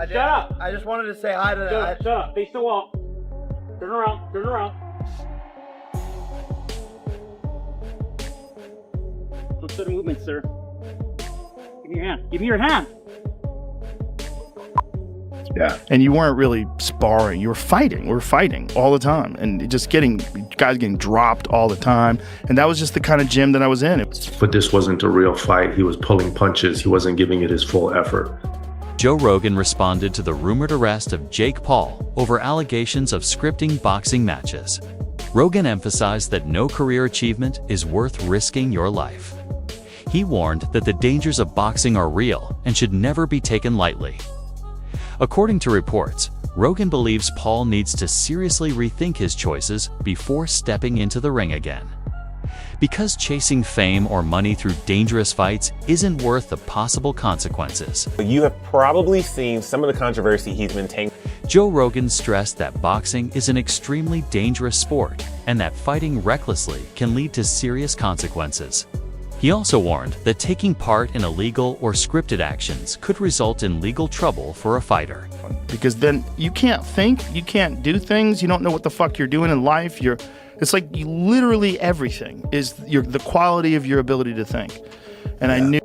Shut up! I just wanted to say hi to that. Shut up. Face the wall. Turn around. Turn around. Don't stutter movement, sir. Give me your hand. Give me your hand. Yeah. And you weren't really sparring. You were fighting. We were fighting all the time. And just guys getting dropped all the time. And that was just the kind of gym that I was in. But this wasn't a real fight. He was pulling punches. He wasn't giving it his full effort. Joe Rogan responded to the rumored arrest of Jake Paul over allegations of scripting boxing matches. Rogan emphasized that no career achievement is worth risking your life. He warned that the dangers of boxing are real and should never be taken lightly. According to reports, Rogan believes Paul needs to seriously rethink his choices before stepping into the ring again. Because chasing fame or money through dangerous fights isn't worth the possible consequences. You have probably seen some of the controversy he's been taking. Joe Rogan stressed that boxing is an extremely dangerous sport and that fighting recklessly can lead to serious consequences. He also warned that taking part in illegal or scripted actions could result in legal trouble for a fighter. Because then you can't think, you can't do things, you don't know what the fuck you're doing in life. It's like literally everything is the quality of your ability to think. And I knew.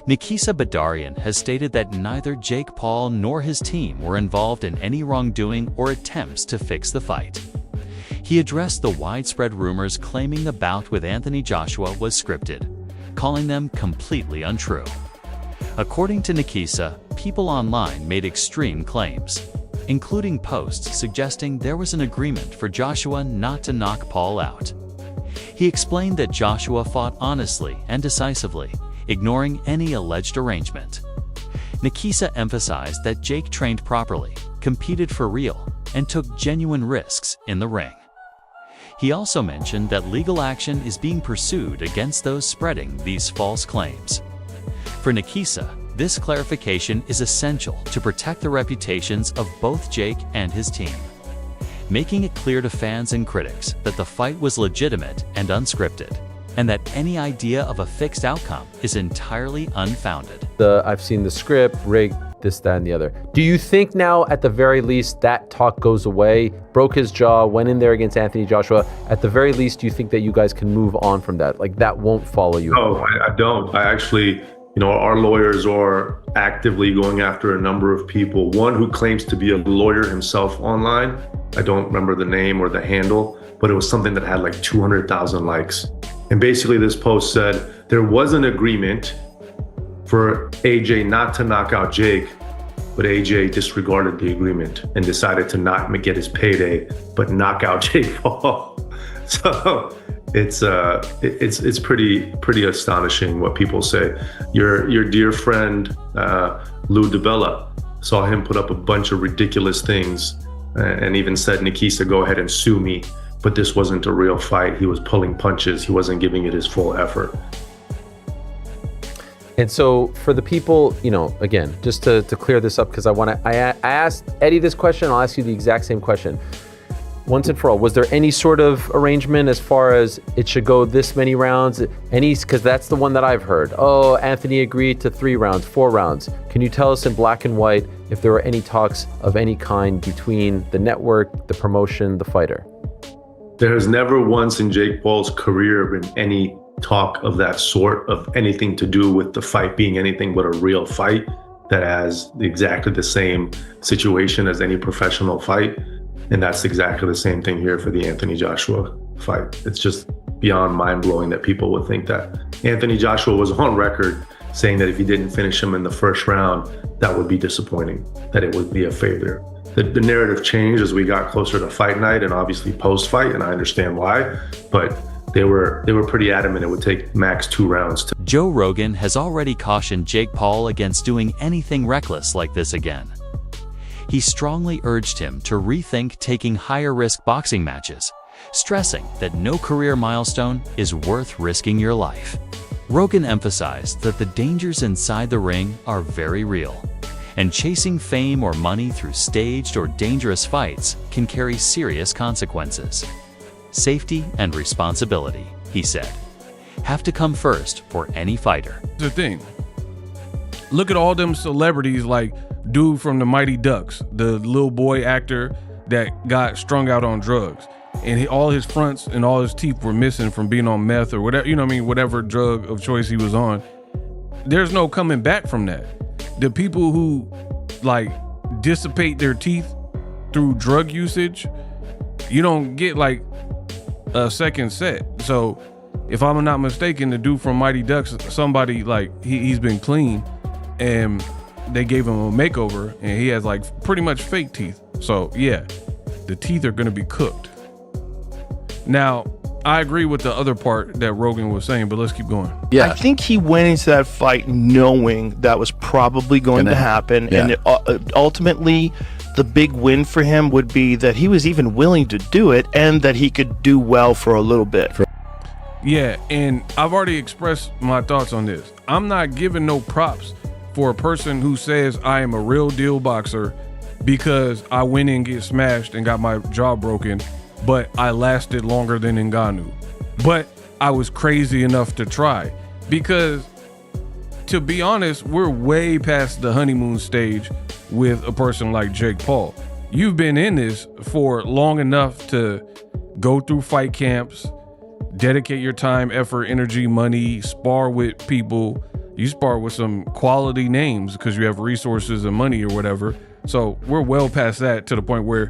Nikisa Badarian has stated that neither Jake Paul nor his team were involved in any wrongdoing or attempts to fix the fight. He addressed the widespread rumors claiming the bout with Anthony Joshua was scripted, calling them completely untrue. According to Nikisa, people online made extreme claims, including posts suggesting there was an agreement for Joshua not to knock Paul out. He explained that Joshua fought honestly and decisively, ignoring any alleged arrangement. Nikisa emphasized that Jake trained properly, competed for real, and took genuine risks in the ring. He also mentioned that legal action is being pursued against those spreading these false claims. For Nikisa, this clarification is essential to protect the reputations of both Jake and his team, making it clear to fans and critics that the fight was legitimate and unscripted, and that any idea of a fixed outcome is entirely unfounded. I've seen the script, rigged, this, that, and the other. Do you think now, at the very least, that talk goes away? Broke his jaw, went in there against Anthony Joshua. At the very least, do you think that you guys can move on from that? Like, that won't follow you? No, I don't. I actually, our lawyers are actively going after a number of people. One who claims to be a lawyer himself online. I don't remember the name or the handle, but it was something that had like 200,000 likes. And basically this post said there was an agreement for AJ not to knock out Jake, but AJ disregarded the agreement and decided to not get his payday, but knock out Jake Paul. So it's pretty astonishing what people say. Your dear friend Lou DiBella, saw him put up a bunch of ridiculous things and even said, Nikisa, go ahead and sue me. But this wasn't a real fight. He was pulling punches. He wasn't giving it his full effort. And so for the people, again, just to clear this up, because I asked Eddie this question, I'll ask you the exact same question. Once and for all, was there any sort of arrangement as far as it should go this many rounds? Because that's the one that I've heard. Oh, Anthony agreed to 3 rounds, 4 rounds. Can you tell us in black and white if there were any talks of any kind between the network, the promotion, the fighter? There has never once in Jake Paul's career been any talk of that sort, of anything to do with the fight being anything but a real fight that has exactly the same situation as any professional fight. And that's exactly the same thing here for the Anthony Joshua fight. It's just beyond mind-blowing that people would think that. Anthony Joshua was on record saying that if he didn't finish him in the first round, that would be disappointing, that it would be a failure. The narrative changed as we got closer to fight night and obviously post-fight, and I understand why, but they were pretty adamant it would take max 2 rounds. Joe Rogan has already cautioned Jake Paul against doing anything reckless like this again. He strongly urged him to rethink taking higher-risk boxing matches, stressing that no career milestone is worth risking your life. Rogan emphasized that the dangers inside the ring are very real, and chasing fame or money through staged or dangerous fights can carry serious consequences. Safety and responsibility, he said, have to come first for any fighter. The thing, look at all them celebrities, like dude from the Mighty Ducks, the little boy actor that got strung out on drugs, and all his fronts and all his teeth were missing from being on meth or whatever, you know what I mean, whatever drug of choice he was on. There's no coming back from that. The people who like dissipate their teeth through drug usage, you don't get like a second set. So if I'm not mistaken, the dude from Mighty Ducks, somebody like he's been clean and they gave him a makeover and he has like pretty much fake teeth. So yeah, the teeth are gonna be cooked. Now, I agree with the other part that Rogan was saying, but let's keep going. I think he went into that fight knowing that was probably going to happen. Yeah. And ultimately, the big win for him would be that he was even willing to do it and that he could do well for a little bit. Yeah, and I've already expressed my thoughts on this. I'm not giving no props for a person who says I am a real deal boxer because I went and get smashed and got my jaw broken, but I lasted longer than Ngannou. But I was crazy enough to try, because to be honest, we're way past the honeymoon stage with a person like Jake Paul. You've been in this for long enough to go through fight camps, dedicate your time, effort, energy, money, spar with people. You spar with some quality names because you have resources and money or whatever. So we're well past that, to the point where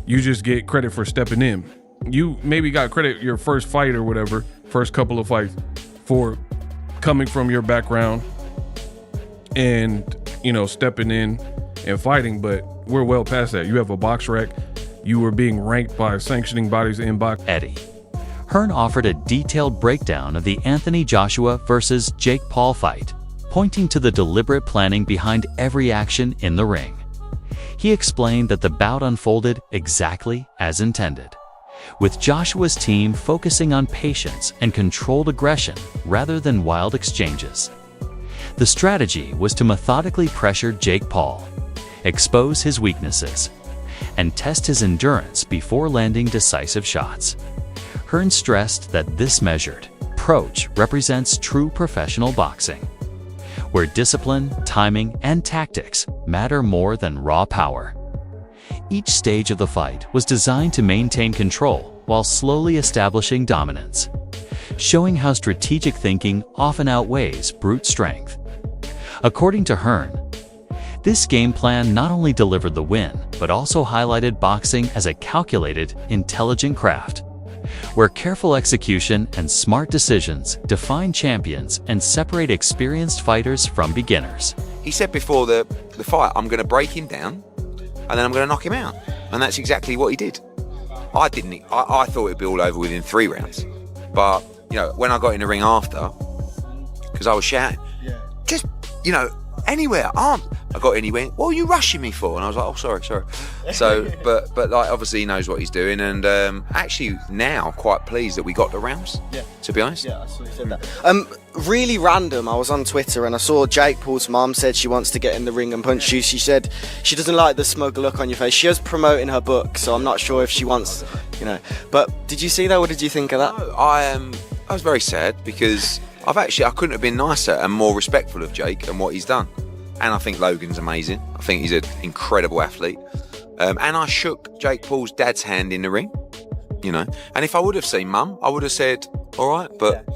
you just get credit for stepping in. You maybe got credit your first fight or whatever, first couple of fights, for coming from your background and, you know, stepping in and fighting, but we're well past that. You have a box rec. You were being ranked by sanctioning bodies in box. Eddie. Hearn offered a detailed breakdown of the Anthony Joshua versus Jake Paul fight, pointing to the deliberate planning behind every action in the ring. He explained that the bout unfolded exactly as intended, with Joshua's team focusing on patience and controlled aggression rather than wild exchanges. The strategy was to methodically pressure Jake Paul, expose his weaknesses, and test his endurance before landing decisive shots. Hearn stressed that this measured approach represents true professional boxing, where discipline, timing, and tactics matter more than raw power. Each stage of the fight was designed to maintain control while slowly establishing dominance, showing how strategic thinking often outweighs brute strength. According to Hearn, this game plan not only delivered the win, but also highlighted boxing as a calculated, intelligent craft, where careful execution and smart decisions define champions and separate experienced fighters from beginners. He said before the fight, I'm going to break him down and then I'm going to knock him out. And that's exactly what he did. I thought it'd be all over within 3 rounds. But, you know, when I got in the ring after, because I was shouting, just, you know, anywhere, I got in, he went, what are you rushing me for? And I was like, oh, sorry. So, but like, obviously he knows what he's doing, and actually now quite pleased that we got the rounds, to be honest. Yeah, I saw you said that. Really random, I was on Twitter and I saw Jake Paul's mom said she wants to get in the ring and punch you. She said she doesn't like the smug look on your face. She is promoting her book, so I'm not sure if she wants, you know. But did you see that? What did you think of that? No, I was very sad, because I couldn't have been nicer and more respectful of Jake and what he's done. And I think Logan's amazing. I think he's an incredible athlete. And I shook Jake Paul's dad's hand in the ring, you know. And if I would have seen Mum, I would have said, all right. But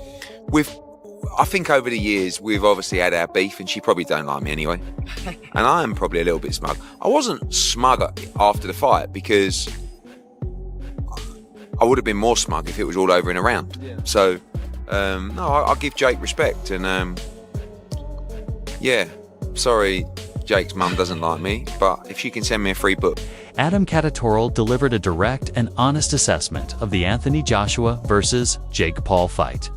I think over the years, we've obviously had our beef, and she probably don't like me anyway. And I am probably a little bit smug. I wasn't smug after the fight, because I would have been more smug if it was all over in a round. Yeah. So, no, I give Jake respect. And, sorry, Jake's mum doesn't like me, but if she can send me a free book. Adam Catatoral delivered a direct and honest assessment of the Anthony Joshua versus Jake Paul fight,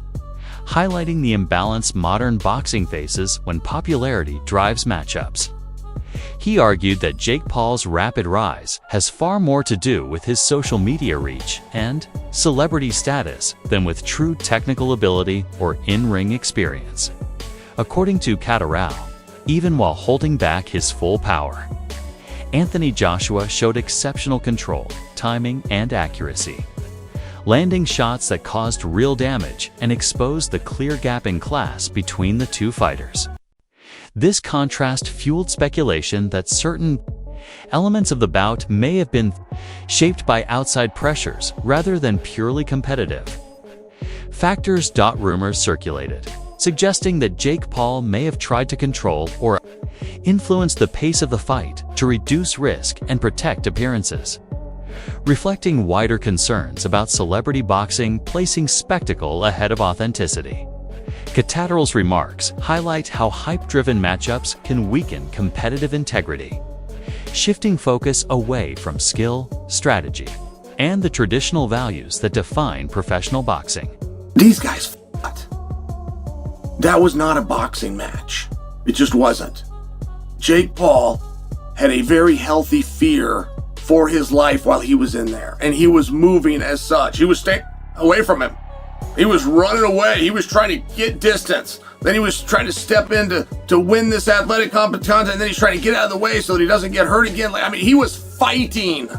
highlighting the imbalance modern boxing faces when popularity drives matchups. He argued that Jake Paul's rapid rise has far more to do with his social media reach and celebrity status than with true technical ability or in-ring experience. According to Catatoral, even while holding back his full power, Anthony Joshua showed exceptional control, timing, and accuracy, landing shots that caused real damage and exposed the clear gap in class between the two fighters. This contrast fueled speculation that certain elements of the bout may have been shaped by outside pressures rather than purely competitive. Rumors circulated, suggesting that Jake Paul may have tried to control or influence the pace of the fight to reduce risk and protect appearances, reflecting wider concerns about celebrity boxing placing spectacle ahead of authenticity. Catateral's remarks highlight how hype-driven matchups can weaken competitive integrity, shifting focus away from skill, strategy, and the traditional values that define professional boxing. These guys fought. That was not a boxing match. It just wasn't. Jake Paul had a very healthy fear for his life while he was in there, and he was moving as such. He was staying away from him. He was running away. He was trying to get distance. Then he was trying to step in to win this athletic competition, and then he's trying to get out of the way so that he doesn't get hurt again. I mean, he was fighting.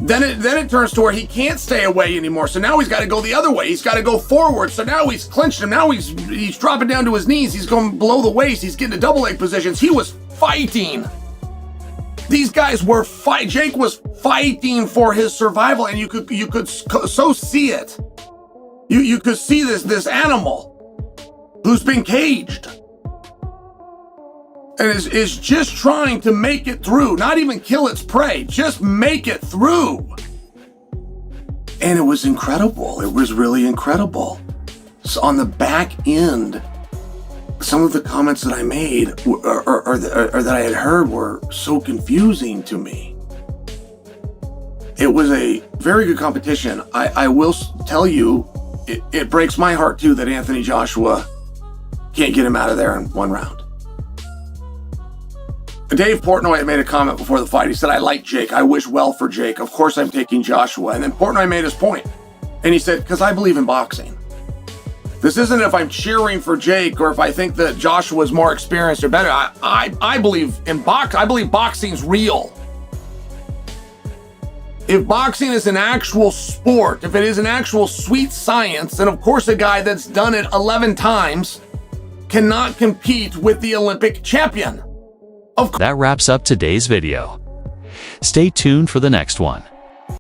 Then it turns to where he can't stay away anymore. So now he's got to go the other way. He's got to go forward. So now he's clinched him. Now he's dropping down to his knees. He's going below the waist. He's getting to double leg positions. He was fighting. These guys were fight. Jake was fighting for his survival, and you could so see it. You could see this animal who's been caged and is just trying to make it through, not even kill its prey, just make it through. And it was incredible. It was really incredible. So on the back end, some of the comments that I made or that I had heard were so confusing to me. It was a very good competition. I will tell you, it breaks my heart too that Anthony Joshua can't get him out of there in one round. Dave Portnoy had made a comment before the fight. He said, I like Jake. I wish well for Jake. Of course I'm taking Joshua. And then Portnoy made his point. And he said, because I believe in boxing. This isn't if I'm cheering for Jake or if I think that Joshua's more experienced or better. I believe in boxing. I believe boxing's real. If boxing is an actual sport, if it is an actual sweet science, then of course a guy that's done it 11 times cannot compete with the Olympic champion. That wraps up today's video. Stay tuned for the next one.